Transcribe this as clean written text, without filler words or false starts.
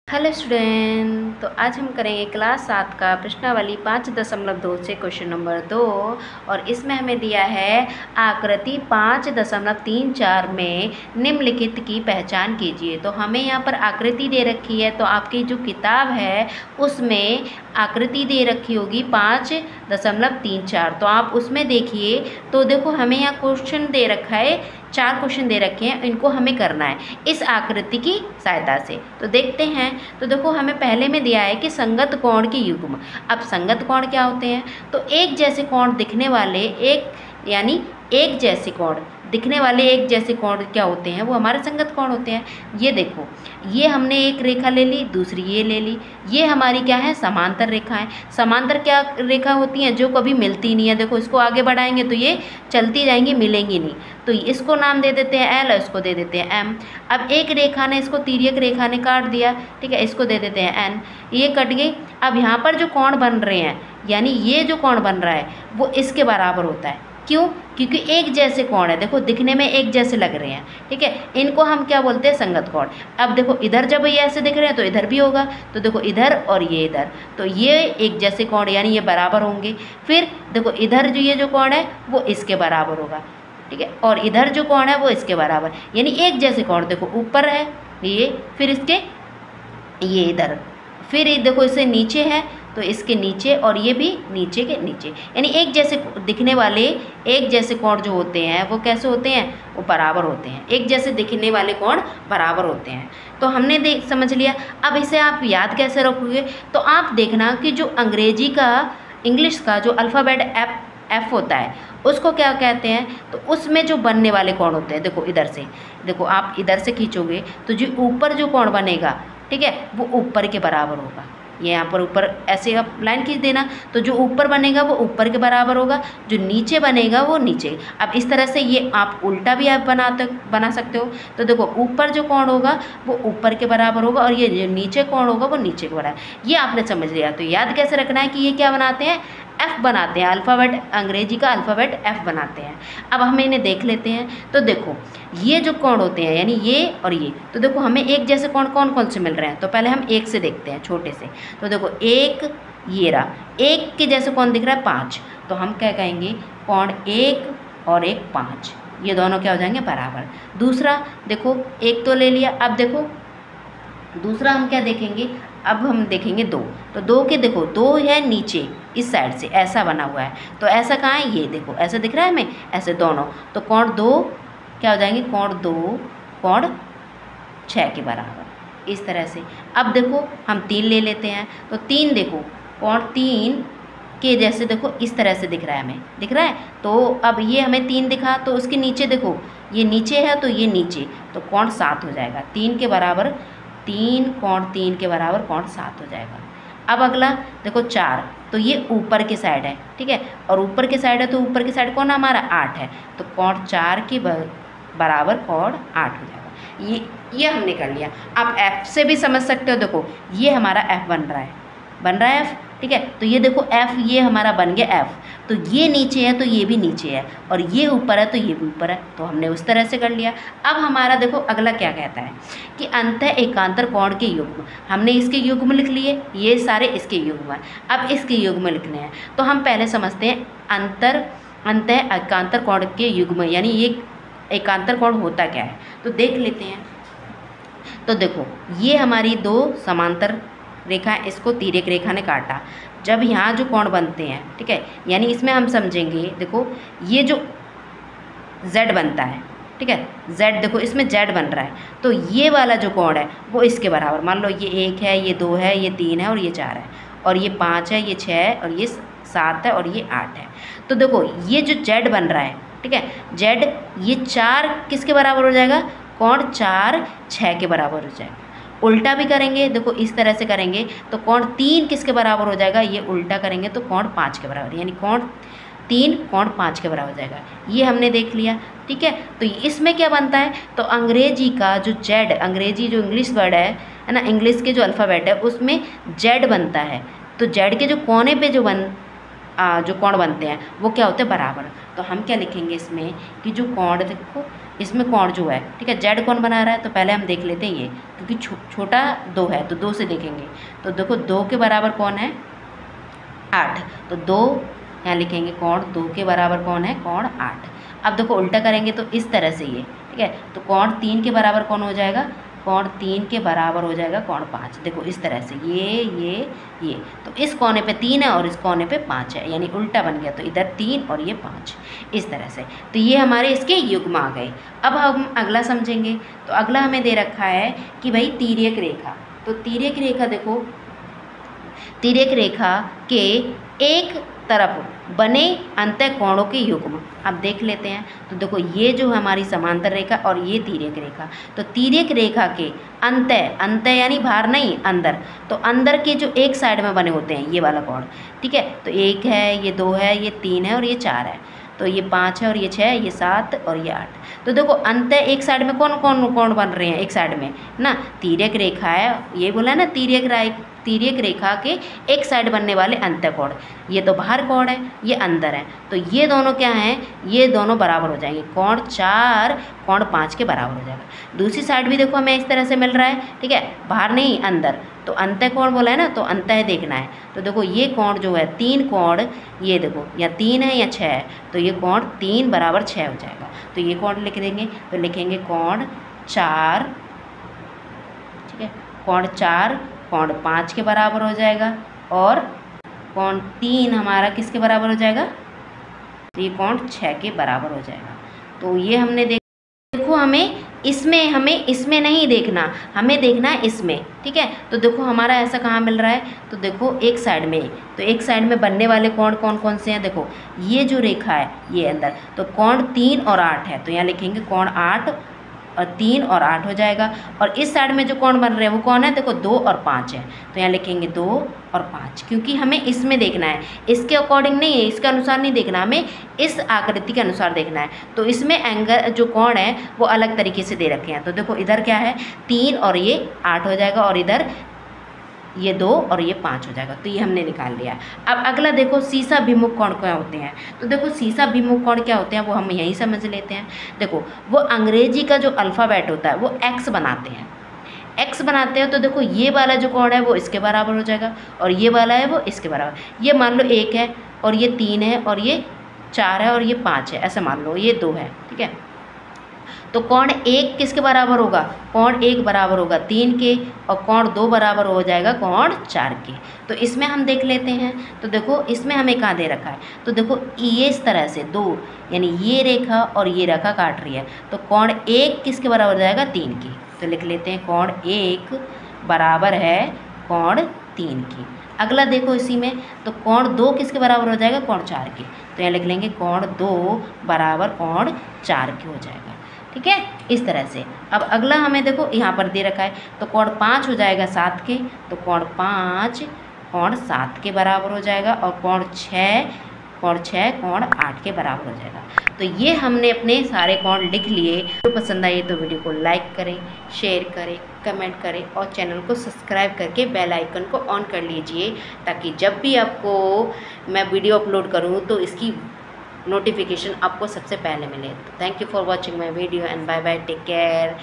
Hello student, तो आज हम करेंगे क्लास 7 का प्रश्नावली 5.2 से क्वेश्चन नंबर 2। और इसमें हमें दिया है आकृति 5.34 में निम्नलिखित की पहचान कीजिए। तो हमें यहाँ पर आकृति दे रखी है, तो आपकी जो किताब है उसमें आकृति दे रखी होगी 5.34। तो आप उसमें देखिए, तो देखो हमें यहाँ क्वेश्चन दे रखा है, 4 क्वेश्चन दे रखे हैं, इनको हमें करना है इस आकृति की सहायता से। तो देखते हैं। तो देखो हमें पहले में दिया है कि संगत कोण के युग्म। अब संगत कोण क्या होते हैं? तो एक जैसे कोण दिखने वाले एक जैसे कोण दिखने वाले एक जैसे कोण क्या होते हैं? वो हमारे संगत कोण होते हैं। ये देखो, ये हमने एक रेखा ले ली, दूसरी ये ले ली, ये हमारी क्या है? समांतर रेखाएं। समांतर क्या रेखा होती हैं? जो कभी मिलती नहीं है। देखो इसको आगे बढ़ाएंगे तो ये चलती जाएंगी, मिलेंगी नहीं। तो इसको नाम दे देते हैं एल और इसको दे देते हैं एम। अब एक रेखा ने इसको तिर्यक रेखा ने काट दिया, ठीक है, इसको दे देते हैं एन। ये कट गई। अब यहाँ पर जो कोण बन रहे हैं, यानी ये जो कोण बन रहा है वो इसके बराबर होता है। क्यों? क्योंकि एक जैसे कोण है, देखो दिखने में एक जैसे लग रहे हैं, ठीक है। इनको हम क्या बोलते हैं? संगत कोण। अब देखो इधर जब ये ऐसे दिख रहे हैं तो इधर भी होगा, तो देखो इधर और ये इधर, तो ये एक जैसे कोण यानी ये बराबर होंगे। फिर देखो इधर जो ये जो कोण है वो इसके बराबर होगा, ठीक है, और इधर जो कोण है वो इसके बराबर, यानी एक जैसे कोण। देखो ऊपर है ये, फिर इसके ये इधर, फिर ये देखो इससे नीचे है तो इसके नीचे, और ये भी नीचे के नीचे, यानी एक जैसे दिखने वाले एक जैसे कोण जो होते हैं वो कैसे होते हैं? वो बराबर होते हैं। एक जैसे दिखने वाले कोण बराबर होते हैं। तो हमने समझ लिया। अब इसे आप याद कैसे रखोगे? तो आप देखना कि जो इंग्लिश का जो अल्फ़ाबेट एफ होता है उसको क्या कहते हैं? तो उसमें जो बनने वाले कोण होते हैं, देखो इधर से, देखो आप इधर से खींचोगे तो जो ऊपर जो कोण बनेगा, ठीक है, वो ऊपर के बराबर होगा। ये यहाँ पर ऊपर ऐसे आप लाइन खींच देना, तो जो ऊपर बनेगा वो ऊपर के बराबर होगा, जो नीचे बनेगा वो नीचे। अब इस तरह से ये आप उल्टा भी आप बना सकते हो। तो देखो ऊपर जो कोण होगा वो ऊपर के बराबर होगा, और ये जो नीचे कोण होगा वो नीचे के बराबर। ये आपने समझ लिया। तो याद कैसे रखना है कि ये क्या बनाते हैं? एफ बनाते हैं। अल्फ़ाबेट, अंग्रेजी का अल्फ़ाबेट एफ बनाते हैं। अब हम इन्हें देख लेते हैं। तो देखो ये जो कोण होते हैं, यानी ये और ये, तो देखो हमें एक जैसे कोण कौन कौन से मिल रहे हैं? तो पहले हम एक से देखते हैं, छोटे से। तो देखो एक ये रहा, एक के जैसे कौन दिख रहा है? 5। तो हम क्या कहेंगे? कोण 1 और 1 5, ये दोनों क्या हो जाएंगे? बराबर। दूसरा देखो, एक तो ले लिया। अब देखो दूसरा हम क्या देखेंगे? अब हम देखेंगे 2। तो 2 के देखो, 2 है नीचे इस साइड से ऐसा बना हुआ है, तो ऐसा कहाँ है? ये देखो ऐसा दिख रहा है हमें, ऐसे दोनों। तो कोण 2 क्या हो जाएंगे? कोण 2 कोण 6 के बराबर, इस तरह से। अब देखो हम 3 ले लेते हैं। तो 3 देखो, कोण 3 के जैसे देखो इस तरह से दिख रहा है हमें, दिख रहा है। तो अब ये हमें 3 दिखा, तो उसके नीचे देखो ये नीचे है, तो ये नीचे, तो कोण 7 हो जाएगा। 3 के बराबर 3, कोण 3 के बराबर कोण 7 हो जाएगा। अब अगला देखो 4, तो ये ऊपर की साइड है, ठीक है, और ऊपर की साइड है तो ऊपर की साइड कौन हमारा? 8 है, तो कोण 4 के बराबर कोण 8 हो जाएगा। ये हमने कर लिया। आप एफ से भी समझ सकते हो। देखो ये हमारा एफ बन रहा है एफ, ठीक है। तो ये देखो एफ, ये हमारा बन गया एफ। तो ये नीचे है तो ये भी नीचे है, और ये ऊपर है तो ये भी ऊपर है। तो हमने उस तरह से कर लिया। अब हमारा देखो अगला क्या कहता है कि अंतः एकांतर कोण के युग्म। हमने इसके युग्म लिख लिए, ये सारे इसके युग्म हैं। अब इसके युग्म लिखने हैं, तो हम पहले समझते हैं अंतः एकांतर कोण के युग्म, यानी ये एकांतर कोण होता क्या है, तो देख लेते हैं। तो देखो ये हमारी 2 समांतर रेखा, इसको तिर्यक रेखा ने काटा। जब यहाँ जो कोण बनते हैं, ठीक है, यानी इसमें हम समझेंगे, देखो ये जो Z बनता है, ठीक है, Z देखो इसमें Z बन रहा है, तो ये वाला जो कोण है वो इसके बराबर। मान लो ये 1 है, ये 2 है, ये 3 है और ये 4 है, और ये 5 है, ये 6 है और ये 7 है और ये 8 है। तो देखो ये जो Z बन रहा है, ठीक है, Z, ये 4 किसके बराबर हो जाएगा? कोण 4 6 के बराबर हो जाएगा। उल्टा भी करेंगे, देखो इस तरह से करेंगे तो कोण 3 किसके बराबर हो जाएगा? ये उल्टा करेंगे तो कोण 5 के बराबर, यानी कोण 3 कोण 5 के बराबर हो जाएगा। ये हमने देख लिया, ठीक है। तो इसमें क्या बनता है? तो अंग्रेजी का जो Z, अंग्रेजी जो इंग्लिश वर्ड है ना, इंग्लिश के जो अल्फ़ाबेट है उसमें Z बनता है। तो Z के जो कोने पे जो कोण बनते हैं वो क्या होते हैं? बराबर। तो हम क्या लिखेंगे इसमें कि जो कोण, देखो इसमें कोण जो है, ठीक है, जेड कौन बना रहा है, तो पहले हम देख लेते हैं ये, क्योंकि छोटा 2 है तो 2 से देखेंगे। तो देखो 2 के बराबर कौन है, 8, तो 2 यहाँ लिखेंगे, कोण 2 के बराबर कौन है, कोण 8। अब देखो उल्टा करेंगे तो इस तरह से ये, ठीक है, तो कोण 3 के बराबर कौन हो जाएगा, कोण 3 के बराबर हो जाएगा कोण 5। देखो इस तरह से ये, तो इस कोने पे 3 है और इस कोने पे 5 है, यानी उल्टा बन गया, तो इधर 3 और ये 5, इस तरह से। तो ये हमारे इसके युग्म आ गए। अब हम अगला समझेंगे। तो अगला हमें दे रखा है कि भाई तिर्यक रेखा। तो तिर्यक रेखा देखो, तिर्यक रेखा के एक तरफ बने अंतःकोणों के युग्म। अब देख लेते हैं। तो देखो ये जो हमारी समांतर रेखा और ये तिर्यक रेखा, तो तिर्यक रेखा के अंत यानी बाहर नहीं, अंदर, तो अंदर के जो एक साइड में बने होते हैं ये वाला कोण, ठीक है, तो 1 है, ये 2 है, ये 3 है और ये 4 है, तो ये 5 है और ये 6 है, ये 7 और ये 8। तो देखो अंत एक साइड में कौन कौन कौन बन रहे हैं, एक साइड में ना तिर्यक रेखा है, ये बोला है ना, तिर्यक रेखा के एक साइड बनने वाले अंतःकोण। ये तो बाहर कोण है, ये अंदर है, तो ये दोनों क्या हैं, ये दोनों बराबर हो जाएंगे, कोण 4 कोण 5 के बराबर हो जाएगा। दूसरी साइड भी देखो हमें इस तरह से मिल रहा है, ठीक है, बाहर नहीं अंदर, तो अंतःकोण बोला है ना, तो अंतः देखना है। तो देखो ये कोण जो है, 3 कोण, ये देखो या 3 है या 6 है, तो ये कोण 3 बराबर 6 हो जाएगा। तो ये कोण लिख देंगे, तो लिखेंगे कोण 4, ठीक है, कोण 4 कोण 5 के बराबर हो जाएगा, और कोण 3 हमारा किसके बराबर हो जाएगा, तो ये कोण 6 के बराबर हो जाएगा। तो ये हमने देखो हमें इसमें नहीं देखना, हमें देखना है इसमें, ठीक है। तो देखो हमारा ऐसा कहाँ मिल रहा है, तो देखो एक साइड में, तो एक साइड में बनने वाले कोण कौन कौन से हैं, देखो ये जो रेखा है ये अंदर, तो कोण 3 और 8 है, तो यहाँ लिखेंगे कोण 8 और 3 और 8 हो जाएगा। और इस साइड में जो कोण बन रहे हैं वो कौन है, देखो 2 और 5 है, तो यहाँ लिखेंगे 2 और 5, क्योंकि हमें इसमें देखना है, इसके अकॉर्डिंग नहीं है, इसके अनुसार नहीं देखना, हमें इस आकृति के अनुसार देखना है। तो इसमें एंगल जो कोण है वो अलग तरीके से दे रखे हैं। तो देखो इधर क्या है, 3 और ये 8 हो जाएगा, और इधर ये 2 और ये 5 हो जाएगा, तो ये हमने निकाल लिया। अब अगला देखो शीशा भिमुख कोण क्या होते हैं। तो देखो शीशा भिमुख कोण क्या होते हैं वो हम यहीं समझ लेते हैं। देखो वो अंग्रेजी का जो अल्फ़ाबेट होता है वो एक्स बनाते हैं, एक्स बनाते हैं। तो देखो ये वाला जो कोण है वो इसके बराबर हो जाएगा, और ये वाला है वो इसके बराबर। ये मान लो 1 है और ये 3 है और ये 4 है और ये 5 है, ऐसे मान लो ये 2 है, ठीक है। तो कोण 1 किसके बराबर होगा, कोण 1 बराबर होगा 3 के, और कोण 2 बराबर हो जाएगा कोण 4 के। तो इसमें हम देख लेते हैं। तो देखो इसमें हमें कहाँ दे रखा है, तो देखो ये इस तरह से 2, यानी ये रेखा और ये रेखा काट रही है, तो कोण 1 किसके बराबर हो जाएगा, 3 के। तो लिख लेते हैं कोण 1 बराबर है कोण 3 की। अगला देखो इसी में, तो कोण 2 किसके बराबर हो जाएगा, कोण 4 के। तो यहाँ लिख लेंगे कोण 2 बराबर कोण 4 के हो जाएगा, ठीक है, इस तरह से। अब अगला हमें देखो यहाँ पर दे रखा है, तो कोण 5 हो जाएगा 7 के, तो कोण 5 कोण 7 के बराबर हो जाएगा, और कोण 6 कोण 8 के बराबर हो जाएगा। तो ये हमने अपने सारे कोण लिख लिए। तो पसंद आइए तो वीडियो को लाइक करें, शेयर करें, कमेंट करें, और चैनल को सब्सक्राइब करके बेल आइकन को ऑन कर लीजिए, ताकि जब भी आपको मैं वीडियो अपलोड करूँ तो इसकी नोटिफिकेशन आपको सबसे पहले मिले। Thank you for watching my video and bye bye, take care.